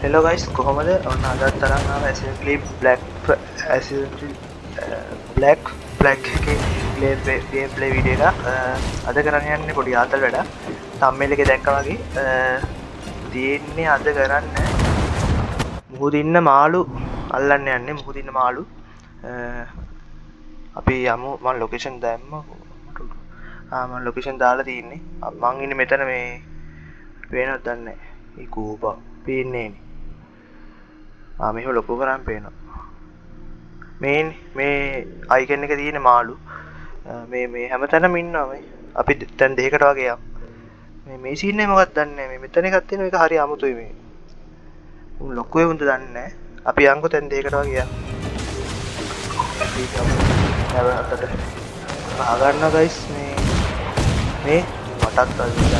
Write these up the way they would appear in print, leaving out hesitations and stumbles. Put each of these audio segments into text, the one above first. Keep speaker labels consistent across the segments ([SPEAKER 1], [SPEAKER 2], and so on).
[SPEAKER 1] Hello guys, කොහොමද? ඔන්න අදත් තරම් ආව ඇසිඩන්ටලි ඇසිඩන්ටලි බ්ලැක් ෆ්ලැග් එකේ ගේම් ප්ලේ වීඩියෝ එක. අද කරන්න යන්නේ පොඩි ආතල් වැඩක්. තම්මේල් එකේ දැක්කා වගේ තියෙන්නේ අද කරන්න මුහුදින්න මාළු අල්ලන්න යන්නේ. මුහුදින්න මාළු අපි යමු. මම ලොකේෂන් දැම්මා. මම ලොකේෂන් දාලා තියෙන්නේ. මං ඉන්නේ මෙතන මේ පේනවද දන්නේ නැහැ. මේ කූපා පේන්නේ නේ. මෙහෙම ලොකු කරන් පේනවා. මේ අයිකන් එක තියෙන මාළු මේ හැමතැනම ඉන්නවා මේ. අපි දැන් දෙයකට වගේ යමු. මේ සීන් එක මොකක්ද දන්නේ නැහැ. මේ මෙතන එකක් තියෙනවා. ඒක හරි අමුතුයි මේ. උන් ලොකු වුන්ද දන්නේ නැහැ. අපි යන්කෝ දැන් දෙයකට වගේ යමු. නැවතට ගන්න ගයිස් මේ මටත් අදින්න.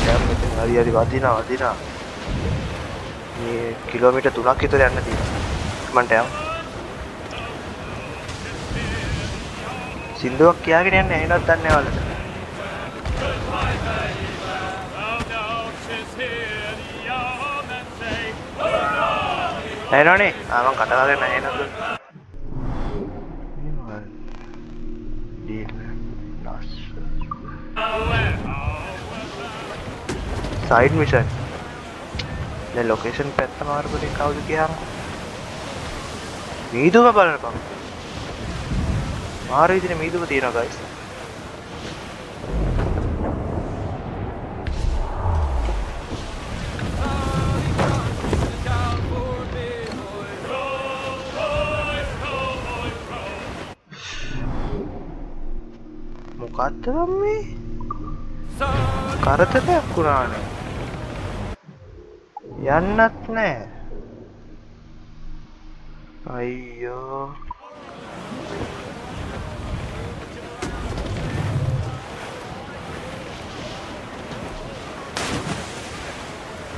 [SPEAKER 1] දැන් මෙතන හරි වදිනවා. මේ කිලෝමීටර් 3ක් විතර යන්න තියෙනවා. මන්ට යමු. සින්දුවක් කියාගෙන යන්නේ ඇහෙනවද දන්නේ නැහැ වලට. ඇහෙනවනේ. මම කට ගාගෙන ඇහෙනවද? Side mission. දැන් ලොකේෂන් පැත්ත මාරුපුරේ කවුද කියහම. මීදුම බලනපන්. මාරු විදිහේ මීදුම තියෙනවා ගයිස්. මොකද්ද මේ? කරදරයක් වුණානේ. යන්නත් නැහැ. අයියෝ.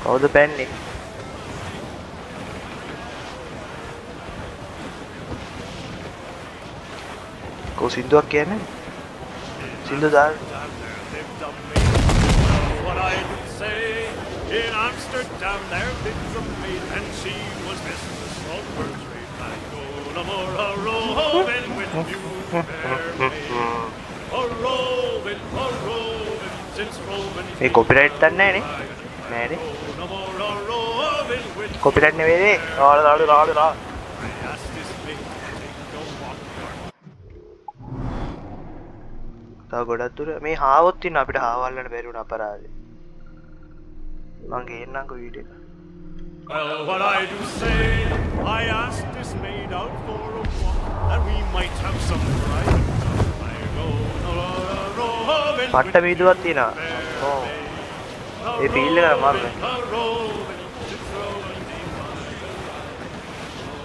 [SPEAKER 1] කවුද පැන්නේ? කො සින්දුවක් කියන්නේ? සින්දු දාන්න.
[SPEAKER 2] In Amsterdam there lives a maid and she was mistress of her trade. I go no more a roving with you, fair maid. A roving, since roving.
[SPEAKER 1] මේ කොපිරයිට් ගන්න නැහැ නේ. නෑනේ.
[SPEAKER 2] No more a roving with
[SPEAKER 1] copyright නෙවෙයි. රාඩ.
[SPEAKER 2] I asked this maid to take a walk.
[SPEAKER 1] තව ගොඩක් දුර මේ හාවොත් ඉන්න අපිට හාවල්ලන්න බැරි වුණ අපරාධේ. මං ගේන්නම්කෝ වීඩියෝ එක.
[SPEAKER 2] Well, what I do say, I asked this maid out for a walk, that we might have some private talk. I go roving
[SPEAKER 1] පට්ට වීඩියෝවක් තියෙනවා. ඔව්. ඒ ෆීල් එක අමාරුයි.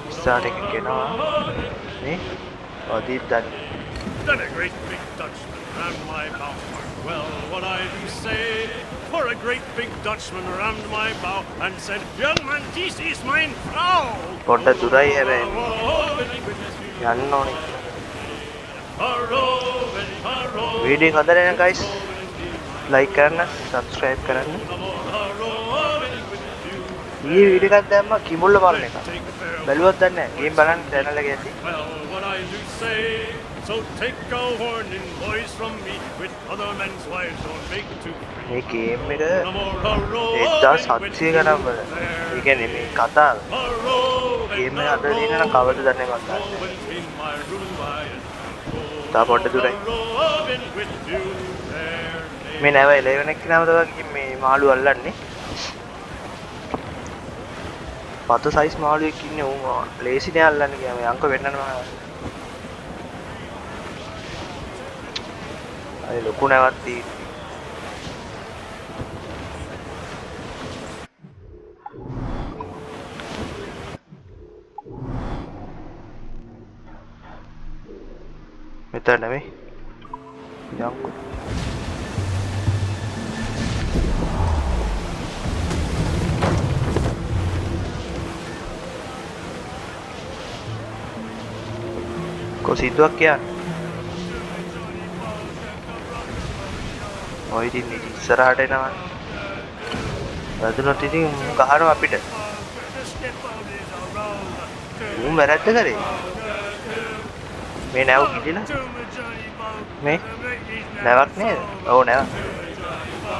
[SPEAKER 1] ඉස්සරහට එක කෙනා මේ වදීත් දන්නේ.
[SPEAKER 2] Then a great big Dutchman rammed my bow. Well, what I do say, for a great big Dutchman rammed my bow and said, young man, this is mine Frau.
[SPEAKER 1] පොඩ්ඩ දුරයි හැබැයි. යන්න ඕනේ. වීඩියෝ එක හදලා එන guys. like කරන්න, subscribe කරන්න. ඊයේ වීඩියෝ එකක් දැම්මා කිඹුල්ල මරන එක. බැලුවත් දන්නේ නැහැ. ගේම් බලන්න channel එකේ ඇති.
[SPEAKER 2] Well, what I do say, so take a warning, boys, from me, with other men's wives don't make two.
[SPEAKER 1] මේ ගේම් එක 1700 ගණන් වල. ඒ කියන්නේ මේ කතාව. ගේම් එක අද දින නම් කවද දන්නේ මන් දන්නේ. තා පොඩ්ඩ දුරයි. මේ නැව 11 එක නම තමයි මේ මාළු අල්ලන්නේ. පත සයිස් මාළුවෙක් ඉන්නේ ඌ ලේසි නෑ අල්ලන්න ගියාම අංක වෙන්නනවා. අය ලොකු නැවක් තියෙන්නේ. මෙතන නෙමෙයි. යන්කෝ. කොසිදුවක් කියන්නේ. ඔය ඉතින් ඉස්සරහට එනවා. වැදුනොත් ඉතින් ගහනවා අපිට. ඌ වැරද්ද කරේ. මේ නැව් කිදිලා. මේ නැවක් නේද? ඔව් නැවක්.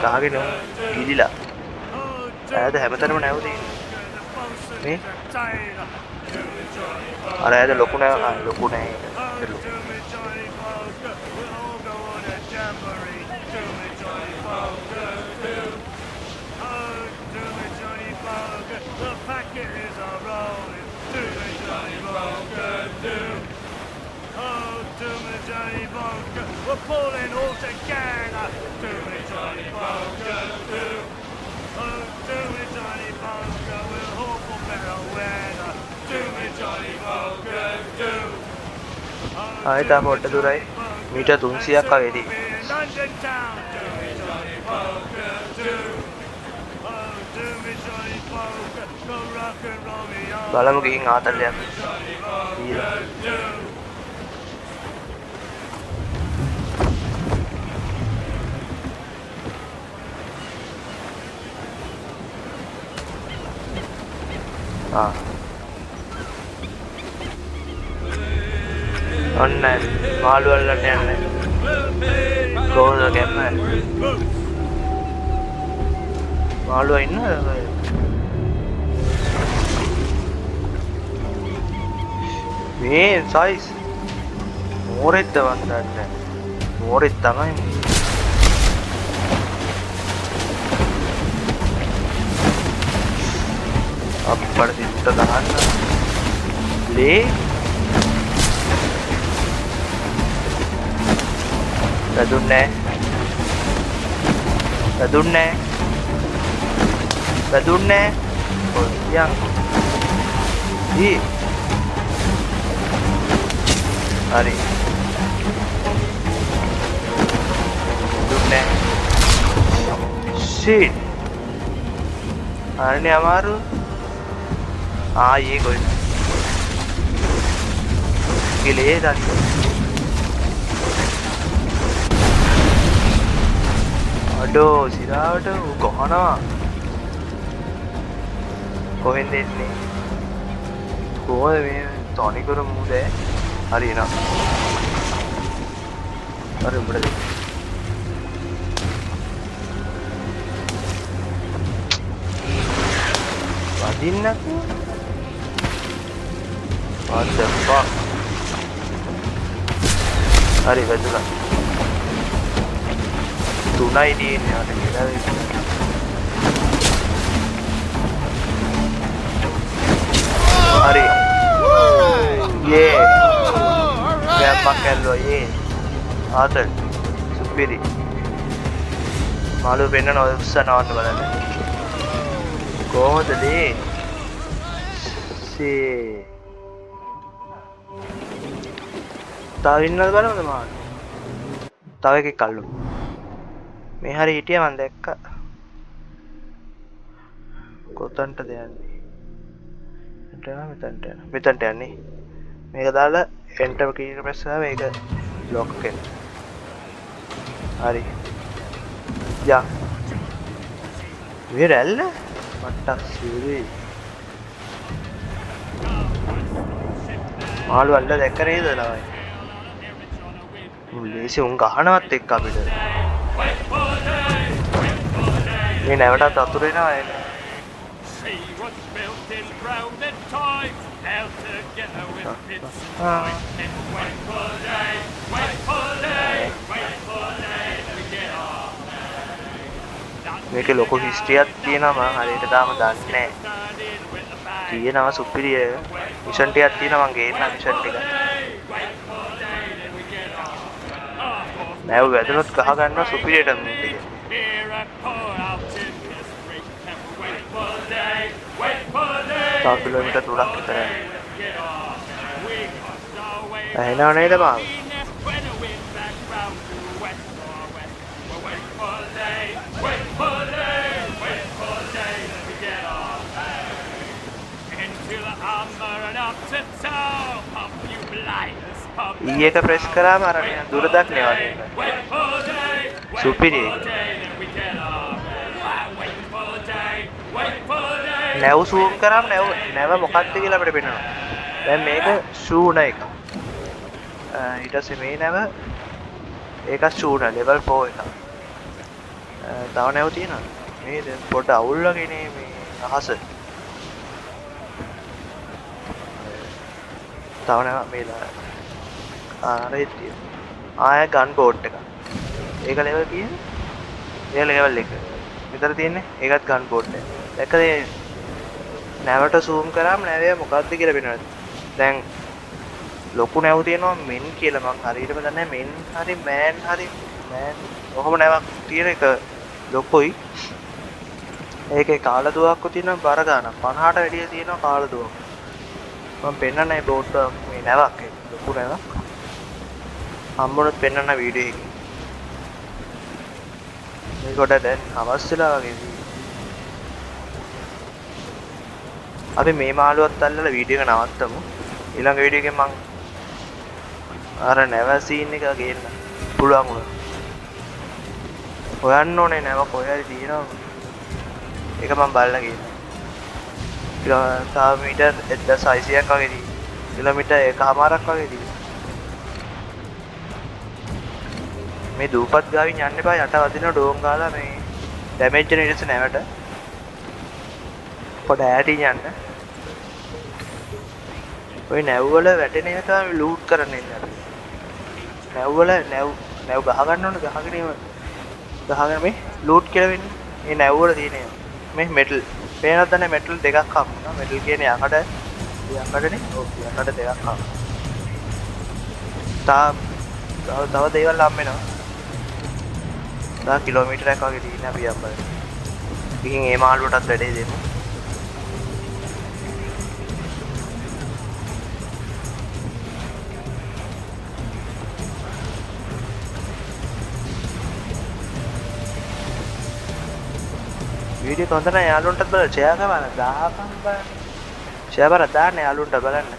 [SPEAKER 1] ගහගෙන කිදිලා. ඈද හැමතැනම නැව් තියෙන්නේ. මේ අර ඈද ලොකු නැව ලොකු නෑ ඒක.
[SPEAKER 2] We're pulling all together. Do me, Johnny Bunker, do. Oh, do me, Johnny Bunker. We'll hope for better weather. Do me, Johnny Bunker, do.
[SPEAKER 1] ආයෙත් ආ පොඩ්ඩ දුරයි. මීටර් 300ක් වගේ දී.
[SPEAKER 2] London town. Do me, Johnny Bunker, do. Oh, do me, Johnny Bunker. Go rock and roll me on.
[SPEAKER 1] බලමු ගිහින් ආතල්ලයක්. දීලා. ඔන්න මාළු වලට යන්නේ කොහොමද කැම මාළුවා ඉන්නවද මේ සයිස් මෝරෙත් දවන්නන්නේ මෝරෙත් තමයි අප්පර සිට ගහන්න ලේ වැදුන්නේ කොයියන් දී හරි දුන්නේ shit අරනේ අමාරු ये कोई गिले दानी अडो सिरावट कोहना कोहें देने कोहे में तोनी को मुँह दे अरे ना अरे बड़े दे बादिन ना What the fuck? Hari වැදුනා. තුනයි දින්නේ අර කියලා. හරි. යේ. ගෑම් පක්කල්ලෝ යේ. ආතල්. සුපිරි. මාළු වෙන්නන උස්සන වන්න බලන්න. කොහොමද දී? සී තව ඉන්නවද බලමු මාන. තව එකෙක් අල්ලමු. මේ හරිය හිටියා මම දැක්කා. කොතනටද යන්නේ? මෙතනට යන්නේ. මේක දාලා එන්ටර් කී ප්‍රෙස් කරලා මේක ලොක් කරන්න. හරි. යා. මේ රැල්ල මට්ටක් සිවුරේ. මාළු අල්ල දැක්ක නේද ළමයි? ලේසි උන් ගහනවත් එක්ක අපිට මේ නැවටත් අතුරු වෙනවා එන්නේ මේකේ ලොකු හිස්ටරියක් තියෙනවා මම හරියට තාම දන්නේ නැහැ තියෙනවා සුපිරිය මිෂන් ටිකක් තියෙනවා මම ගේන්න මිෂන් ටික නැව වැදුනොත් ගහ ගන්නවා සුපිරියට ටික තව කිලෝමීටර් 3ක් විතර ඇහෙනව නේද බං ඊයක ප්‍රෙස් කරාම අර දුර දක්නේ වගේ සුපිරි නැව් සූම් කරාම නැව මොකක්ද කියලා අපිට පේනවා. දැන් මේක ශූන එක. ඊට පස්සේ මේ නැව ඒක ශූන level 4 එක. තව නැව් තියෙනවා. මේ දැන් පොඩ අවුල් වගේනේ මේ අහස. තව නැව මේලා ආරේ තියෙනවා. ආය ගන් බෝට් එක. ඒක level කීයද? ඒක level 1. විතර තියෙන්නේ. ඒකත් ගන් බෝට් එක. දැක්කද නැවට zoom කරාම නැවේ මොකක්ද කියලා පේනවා. දැන් ලොකු නැව් තියෙනවා මෙන් කියලා මං හරියටම දන්නේ නැහැ මෙන් හරි මෑන් හරි මෑන් කොහොම නැවක් තියෙන එක ලොකුයි. ඒකේ කාලදුවක්කු තියෙනවා බර ගන්න 50ට වැඩිය තියෙනවා කාලදුවක්ක. මම පෙන්නන්නේ බෝට් මේ නැවක් එක ලොකු නැවක්. හම්බුනොත් පෙන්නන්න වීඩියෝ එකේ. මේකට දැන් අවශ්‍යලා වගේ අපි මේ මාළුවත් අල්ලලා වීඩියෝ එක නවත්තමු. ඊළඟ වීඩියෝ එකෙන් මම අර නැව සීන් එක ගේන්න පුළුවන් වුණා. හොයන්න ඕනේ නැව කොහේ හරි තියෙනවා. ඒක මම බලලා ගේන්න. කිලෝමීටර් 1600ක් වගේ තියෙනවා. කිලෝමීටර් 1කමාරක් වගේ තියෙනවා. මේ දූපත් ගාවින් යන්න එපා යට වදින ඩෝන් ගාලා මේ ඩැමේජ් වෙන ඉරස නැවට. පොඩ ඈටින් යන්න. ඔය නැව්වල වැටෙන එක තමයි ලූට් කරන්න ඉන්නේ. නැව්වල නැව් ගහ ගන්න ඕන ගහගෙන මේ ලූට් කියලා වෙන්නේ. මේ නැව්වල තියෙන මේ මෙටල්. පේනවද නැ මෙටල් දෙකක් හම්බුණා. මෙටල් කියන්නේ යකඩනේ. ඔව් යකඩ දෙකක් හම්බුණා. තව දේවල් හම්බ වෙනවා. තව කිලෝමීටරයක් වගේ තියෙන අපි යම් බලන්න. ඉතින් මේ මාළුවටත් වැඩේ දෙමු. වීඩියෝ හොඳ නැහැ යාළුවන්ටත් බලන්න ෂෙයා කරන්න දාපන් බලන්න ෂෙයා කරලා දාන්න යාළුවන්ට බලන්න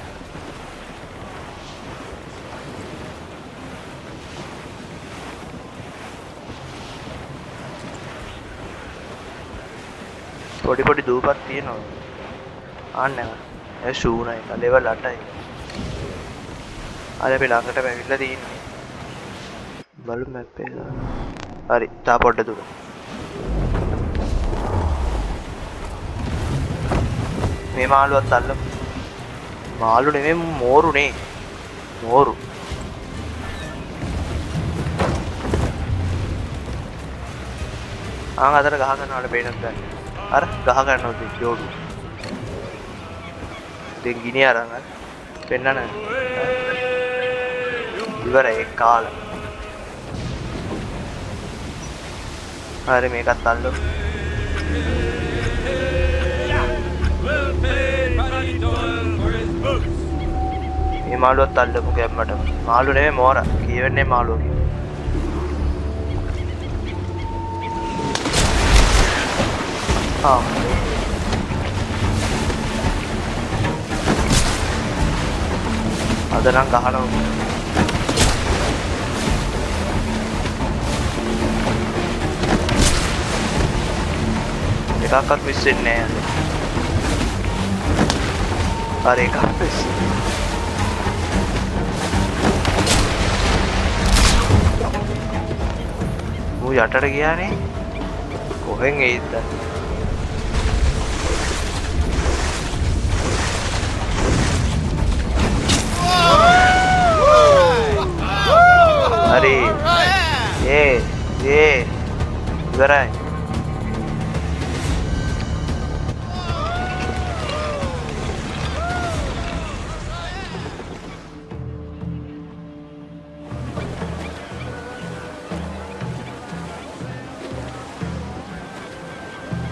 [SPEAKER 1] පොඩි දූපත් තියෙනවා ආන්න ඒ ෂූන එක ලෙවල් 8යි අර අපි ළඟට වැවිලා තියෙන්නේ බලමු මැප් එක හරි තා පොඩ්ඩ දුර මේ මාළුවත් අල්ලමු මාළු නෙමෙයි මෝරුනේ මෝරු අතර ගහ ගන්නවට පේනත් ගන්න අර ගහ ගන්නවද ජෝඩු දැන් ගිනි අරන් පෙන්නන ඉවරයි කාලා හරි මේකත් අල්ලමු මේ මාළුවත් අල්ලමු ගැම්මට මාළු නෙමෙයි මෝරා කියවෙන්නේ මාළුව අද නම් ගහනවා එකක්වත් මිස් වෙන්නේ නැහැ අර එකක් මිස් මූ යටට ගියානේ කොහෙන් එයිද හරි ඉවරයි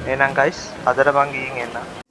[SPEAKER 1] එහෙනම් guys අදට මං ගිහින් එන්න